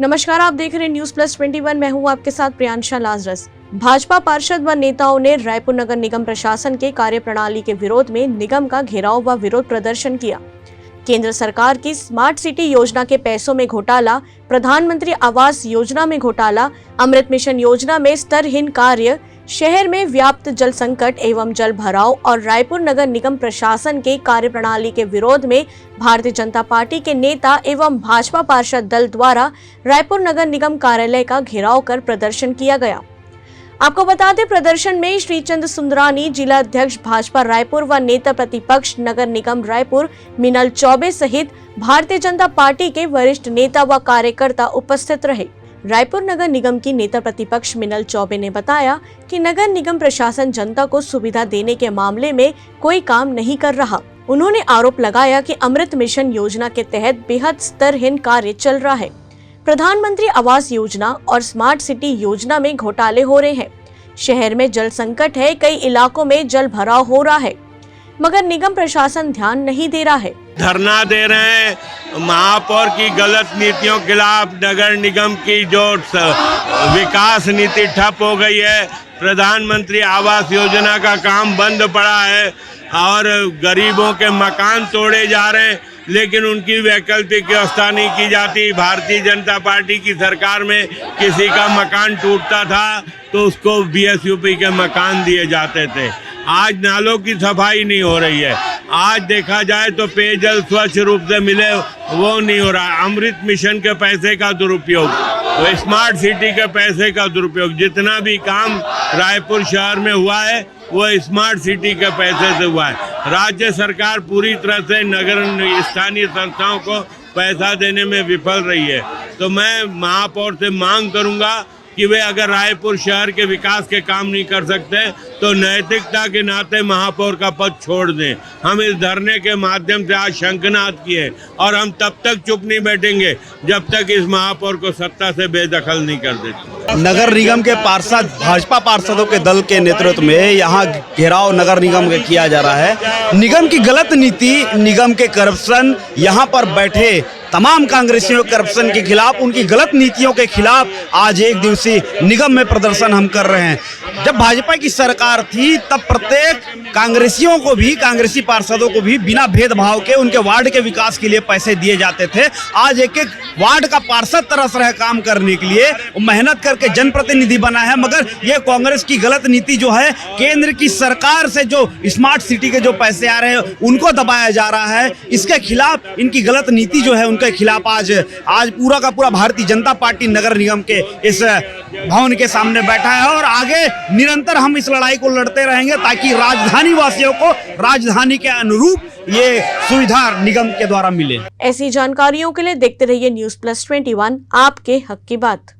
नमस्कार, आप देख रहे हैं न्यूज प्लस 21। मैं हूं आपके साथ प्रियांशा लाजरस। भाजपा पार्षद व नेताओं ने रायपुर नगर निगम प्रशासन के कार्यप्रणाली के विरोध में निगम का घेराव व विरोध प्रदर्शन किया। केंद्र सरकार की स्मार्ट सिटी योजना के पैसों में घोटाला, प्रधानमंत्री आवास योजना में घोटाला, अमृत मिशन योजना में स्तरहीन कार्य, शहर में व्याप्त जल संकट एवं जल भराव और रायपुर नगर निगम प्रशासन के कार्यप्रणाली के विरोध में भारतीय जनता पार्टी के नेता एवं भाजपा पार्षद दल द्वारा रायपुर नगर निगम कार्यालय का घेराव कर प्रदर्शन किया गया। आपको बता दें, प्रदर्शन में श्रीचंद सुंदरानी, जिला अध्यक्ष भाजपा रायपुर व नेता प्रतिपक्ष नगर निगम रायपुर मिनल चौबे सहित भारतीय जनता पार्टी के वरिष्ठ नेता व कार्यकर्ता उपस्थित रहे। रायपुर नगर निगम की नेता प्रतिपक्ष मिनल चौबे ने बताया कि नगर निगम प्रशासन जनता को सुविधा देने के मामले में कोई काम नहीं कर रहा। उन्होंने आरोप लगाया कि अमृत मिशन योजना के तहत बेहद स्तरहीन कार्य चल रहा है। प्रधानमंत्री आवास योजना और स्मार्ट सिटी योजना में घोटाले हो रहे हैं। शहर में जल संकट है, कई इलाकों में जल भराव हो रहा है, मगर निगम प्रशासन ध्यान नहीं दे रहा है। धरना दे रहे हैं महापौर की गलत नीतियों के खिलाफ। नगर निगम की जो विकास नीति ठप हो गई है, प्रधानमंत्री आवास योजना का काम बंद पड़ा है और गरीबों के मकान तोड़े जा रहे हैं, लेकिन उनकी वैकल्पिक व्यवस्था नहीं की जाती। भारतीय जनता पार्टी की सरकार में किसी का मकान टूटता था तो उसको बीएसयूपी के मकान दिए जाते थे। आज नालों की सफाई नहीं हो रही है। आज देखा जाए तो पेयजल स्वच्छ रूप से मिले वो नहीं हो रहा। अमृत मिशन के पैसे का दुरुपयोग, तो स्मार्ट सिटी के पैसे का दुरुपयोग, जितना भी काम रायपुर शहर में हुआ है वो स्मार्ट सिटी के पैसे से हुआ है। राज्य सरकार पूरी तरह से नगर स्थानीय संस्थाओं को पैसा देने में विफल रही है। तो मैं महापौर से मांग करूंगा कि वे अगर रायपुर शहर के विकास के काम नहीं कर सकते तो नैतिकता के नाते महापौर का पद छोड़ दें। हम इस धरने के माध्यम से आज शंखनाद किए और हम तब तक चुप नहीं बैठेंगे जब तक इस महापौर को सत्ता से बेदखल नहीं कर देते। नगर निगम के पार्षद, भाजपा पार्षदों के दल के नेतृत्व में यहाँ घेराव नगर निगम का किया जा रहा है। निगम की गलत नीति, निगम के करप्शन, यहाँ पर बैठे तमाम कांग्रेसियों करप्शन के खिलाफ, उनकी गलत नीतियों के खिलाफ आज एक दिवसीय निगम में प्रदर्शन हम कर रहे हैं। जब भाजपा की सरकार थी तब प्रत्येक कांग्रेसियों को भी, कांग्रेसी पार्षदों को भी बिना भेदभाव के उनके वार्ड के विकास के लिए पैसे दिए जाते थे। आज एक एक वार्ड का पार्षद तरस रहे काम करने के लिए, मेहनत करके जनप्रतिनिधि बना है, मगर ये कांग्रेस की गलत नीति जो है, केंद्र की सरकार से जो स्मार्ट सिटी के जो पैसे आ रहे हैं उनको दबाया जा रहा है। इसके खिलाफ, इनकी गलत नीति जो है उनके खिलाफ आज पूरा का पूरा भारतीय जनता पार्टी नगर निगम के इस भवन के सामने बैठा है और आगे निरंतर हम इस लड़ाई को लड़ते रहेंगे ताकि राजधानी वासियों को राजधानी के अनुरूप ये सुविधा निगम के द्वारा मिले। ऐसी जानकारियों के लिए देखते रहिए न्यूज प्लस 21, आपके हक की बात।